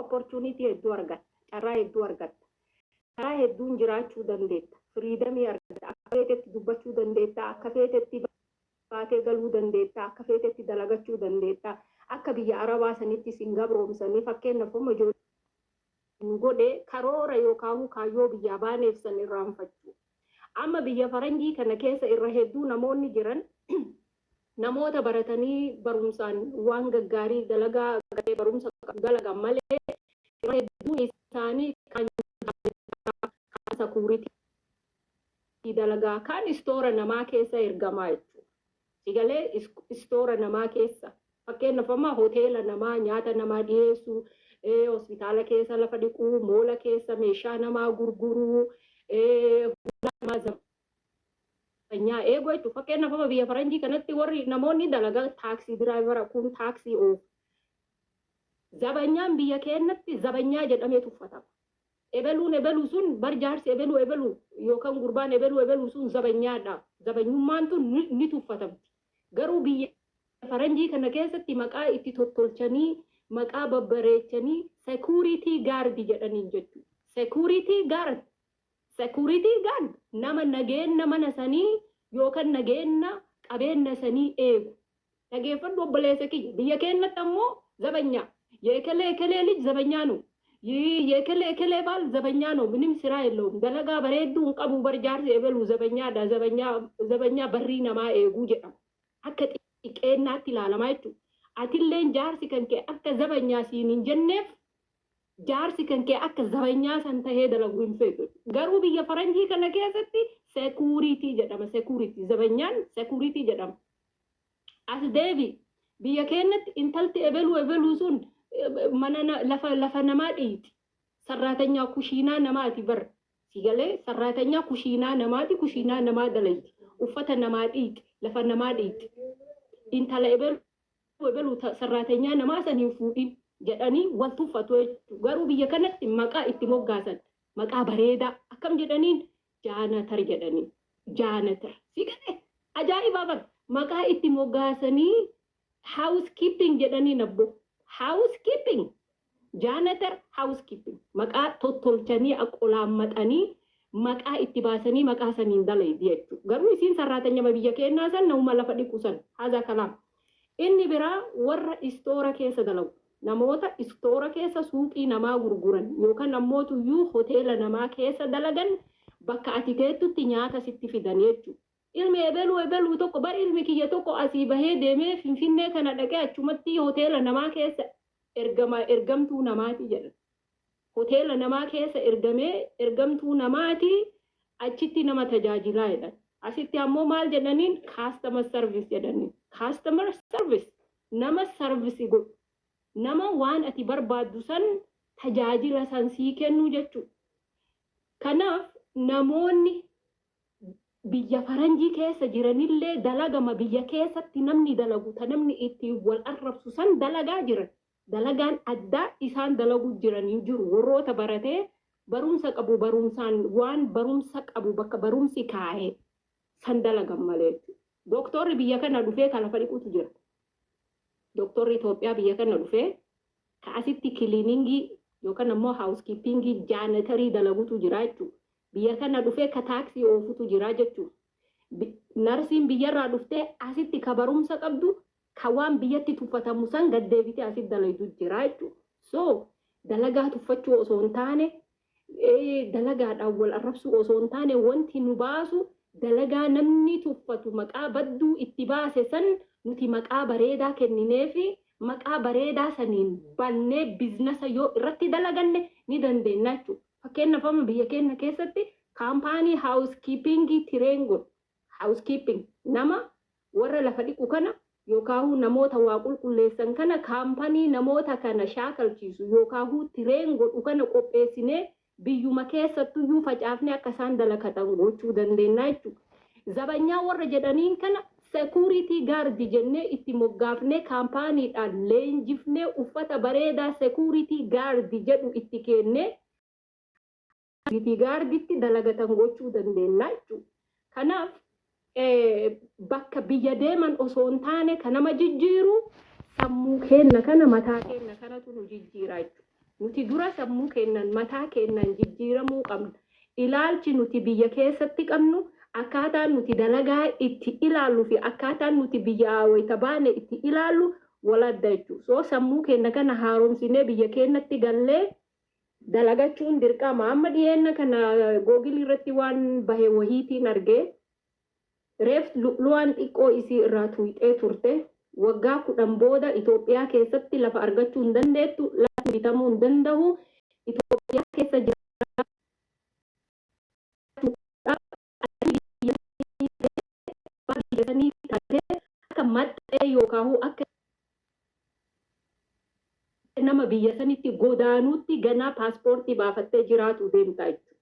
opportunity hedduu argatta. Carraa hedduu argatta. Karaa hedduun jiraachuu dandeetta. Freedom argatta. Akka feetetti dubbachuu dandeetta. Akka feetetti baatee galuu dandeetta. Akka feetetti dalagachuu dandeetta. Akka biyya Arabaa sanitti sin gabroomsanii fakkeenyaaf ijoollee godhe karoora yookaan kaayyoo biyya baaneef san irraanfachuu. Amma biyya faranjii kana keessa irra hedduu namoonni jiran namoota baratanii barumsaan waan gaggaarii dalagaa gadee barumsa dalagan malee irra hedduun isaanii kan security dalagaa kan istoora namaa keessa ergamaa jechuudha. Sigalee istoora namaa keessa fakkeenyaaf amma hoteela namaa nyaata namaa dhiyeessu, hospitaala keessa lafa dhiquu, moola keessa meeshaa namaa gurguruu, Nya ego itu fakkeenyaaf amma biyya faranjii kanatti warri namoonni dalagaa taaksii diraayivara kun taaksii oofu. Zabanyaan biyya keenyatti zabanyaa jedhamee tuffatama. Ebeluu sun barjaarsi ebeluu yookaan gurbaan ebeluu sun zabanyaadha. Zabanyummaan tun ni tuffatamti. Garuu biyya faranjii kana keessatti maqaa itti tottolchanii maqaa babbareechanii security guard jedhanii jechuudha. Security guard nama nageenya mana sanii yookaan nageenya qabeenya sanii eegu. Nageeffadhu obboleessa kiyya biyya keenyatti ammoo zabanyaa. Yeekelee lij zabanyaa nu. Yeekelee baal zabanyaa nu minim siraa yelloo. Dalagaa bareedduu qabu barjaarsi ebeluu zabanyaadha. Zabanyaa barrii namaa eeguu jedhama. Akka xiqqeennaatti ilaalamaa jechuudha. Atilleen jaarsi kan kee akka zabanyaa siin hin jenneef jaarsi kan kee akka zabanyaa san tahee dalaguu hin feetu. Garuu biyya faranjii kana keessatti security jedhama. Zabanyaan security jedhama. As deebi biyya keenyatti intalti ebeluu sun mana lafa namaa dhiiti. Sarraatanyaa kushiinaa namaati bar. Sigalee sarraatanyaa kushiinaa namaati kushiinaa namaa dalayti. Uffata namaa dhiiti. Lafa namaa dhiiti. Intala ebeluu sarraatanyaa namaa saniin fuudhin. Jedhanii wal tuffatu jechuudha. Garuu biyya kanatti maqaa itti moggaasan maqaa bareedaa akkam jedhaniin jaanatar jedhanii jaanatar sigalee ajaa'ibaa bar maqaa itti moggaasanii housekeeping jedhanii nabbo housekeeping jaanatar housekeeping maqaa tottolchanii aqolaammatanii maqaa itti baasanii maqaa saniin dalayti jechuudha. Garuu isiin sarraatanya biyya keenyaa san nama lafa dhiqu san haza kalaam. Inni biraa warra istoora keessa dalagu. Namoota istoora keessa suuqii namaa gurguran yookaan nammootuyyuu hoteela namaa keessa dalagan bakka ati teettutti nyaata sitti fidan jechuudha. Ilmi ebeluu tokko bar ilmi kiyya tokko asii bahee deemee Finfinnee kana dhaqee achumatti hoteela namaa keessa ergamtuu namaati jedha. Hoteela namaa keessa ergamtuu namaati achitti nama tajaajilaa jedhan. Asitti ammoo maal jedhaniin customer service jedhaniin. Customer service nama service godhu. Nama waan ati barbaaddu san tajaajila san sii kennu jechuudha. Kanaaf namoonni biyya faranjii keessa jiranillee dalagama biyya keessatti namni dalagu ta namni itti wal arrabsu san dalagaa jiran. Dalagaan addaa isaan dalagu jiranii jiru. Warroota baratee barumsa qabu barumsaan waan barumsa qabu bakka barumsi kaa'ee san dalagan malee. Doktorri biyya kana dhufee kan lafa dhiquutu jira. Doktorri Itoophiyaa biyya kana dhufee kaasitti kiliiningii yookaan ammoo housekeepingii jaanatarii dalagutu jira jechuudha. Biyya kana dhufee ka taaksii oofutu jira jechuudha. Narsiin biyyarraa dhuftee asitti ka barumsa qabdu ka waan biyyatti tuffatamu san gaddeebitee asitti dalaytu jira jechuudha. So dalagaa tuffachuu osoo hin taane dalagaadhaan wal arrabsuu osoo hin taane wanti nu baasu dalagaa namni tuffatu maqaa badduu itti baase san nuti maqaa bareedaa kenninee fi maqaa bareedaa saniin bannee biizinasa yoo irratti dalaganne ni dandeenya jechuudha. Fakkeenyaaf amma biyya keenya keessatti kaampaanii housekeepingii tireengoon housekeeping nama warra lafa dhiqu kana yookaan namoota waa qulqulleessan kana kaampaanii namoota kana shaakalchiisu yookaan tireengoon kana qopheessinee biyyuma keessattuyyuu facaafnee akka isaan dalagatan gochuu dandeenya jechuudha. Zabanyaa warra jedhaniin kana security guard jennee itti moggaafnee kaampaaniidhaan leenjifnee uffata bareedaa security guard jedhu itti kennee security guarditti dalagatan gochuu dandeenya jechuudha. Kanaaf bakka biyya deeman osoo hin taane kan nama jijjiiru sammuu keenya kana mataa keenya kanatu nu jijjiira jechuudha. nuti dura sammuu kennan mataa kennan jijjiiramuu qabna. Ilaalchi nuti biyya keessatti qabnu akkaataan nuti dalagaa itti ilaallu fi akkaataan nuti biyya wayita baane itti ilaallu wal adda jechuudha. So sammuu kenna kana haaromsinee biyya keenyatti gallee dalagachuun dirqama. Amma dhiyeenna kana googilii irratti waan bahe wahiitiin argee reef lu'aan xiqqoo isii irraa tuuxee turte. Waggaa 10 booda Itoophiyaa keessatti lafa argachuu hin dandeettu, lafa bitamuu hin danda'u. Itoophiyaa keessa jiraatanii akka maxxee yookaan akka nama biyya sanitti godaanuutti ganaa paaspoortii baafattee jiraatu deemtaa jechuudha.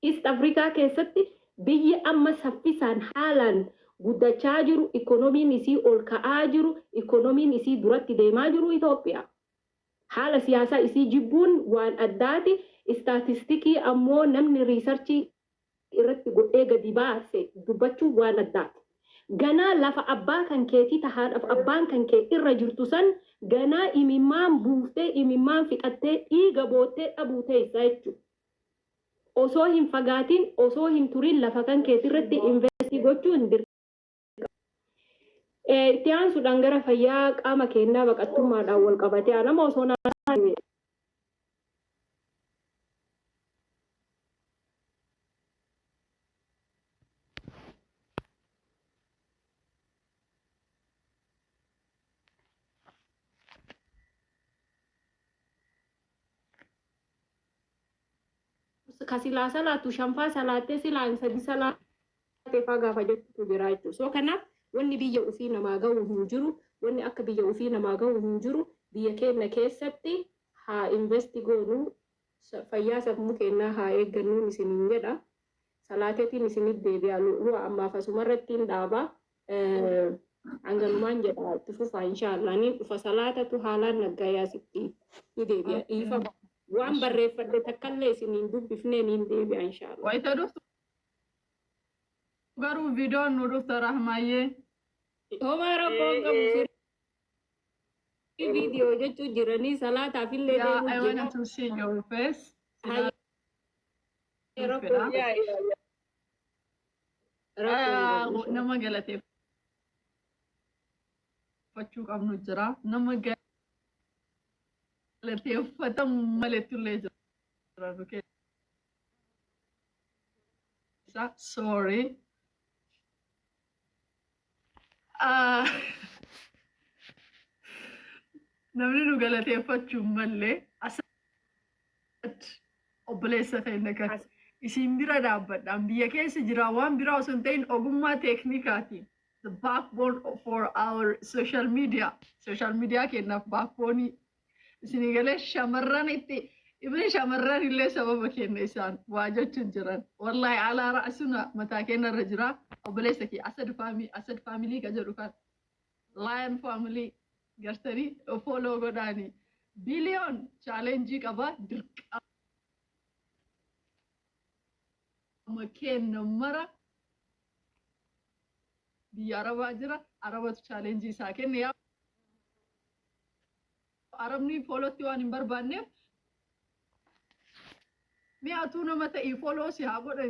East Afrikaa keessatti biyyi amma saffisaan haalaan guddachaa jiru, ikonomiin isii ol ka'aa jiru, ikonomiin isii duratti deemaa jiru Itoophiyaa. Haala siyaasaa isii jibbuun waan addaati. Istatistikii ammoo namni riisarchii irratti godhee gadi baase dubbachuun waan addaati. Ganaa lafa abbaa kan keetii tahaadhaaf abbaan kan kee irra jirtu san ganaa imimmaan buuftee imimmaan fixattee dhiiga boottee dhabuu teessa jechuudha. Osoo hin fagaatiin, osoo hin turin lafa kan keetii irratti investii gochuun dirqama. Itti aansuudhaan gara fayyaa qaama keenyaa baqattummaadhaan wal qabatee nama osoo naannoo kasilaa salaatu shanfaa salaattee silaan sadi salaatee fagaafa jettu jira jechuudha. So kanaaf wanni biyya ofii namaa ga'u hin jiru, wanni akka biyya ofii namaa ga'u hin jiru. Biyya keenya keessatti haa investi goonu, fayyaa sammuu keenyaa haa eeggannuun isiniin jedha. Salaateetiin isinit deebi'a lu'a ammaaf asumarratti hin dhaaba. Hanganumaan jedha itti fufa inshaallah. Niin dhufa salaatatu haalaan naggayaa sitti ni deebi'a. Dhiifama. Waan barreeffadde takkallee isiniin dubbifnee niin deebi'a inshaallah. Wayita dhuftu garuu viidiyoon nu dhufta rahmayyee. Homaa rabboon qabu video jechuun jiranii salaataaf illee Yeah, I wanted to see your face. Nama galateeffachuu qabnu jira. Nama galateeffatamu maleetu illee jira. Sorry. Namni nu galateeffachuu malee obboleessa ta'e nagaa isin bira dhaabbadhaan biyya keessa jira waan biraa osoo hin ta'in ogummaa teeknikaatiin the backbone for our social media kennaaf backbone isin galee shamarran itti ibni shamarran illee sababa kenna isaan waa jechuun jiran wallahi alaa ra'asuna mataa kenna irra jira obboleessa kee asad family ka jedhu kan lion family gartanii follow godhaanii billion challenge qaba dirqama kenna mara biyya arabaa jira arabatu challenge isaa kenna yaa arabni follow-tti waan hin barbaanneef mi'aatu nama ta'ii follow si haa godhan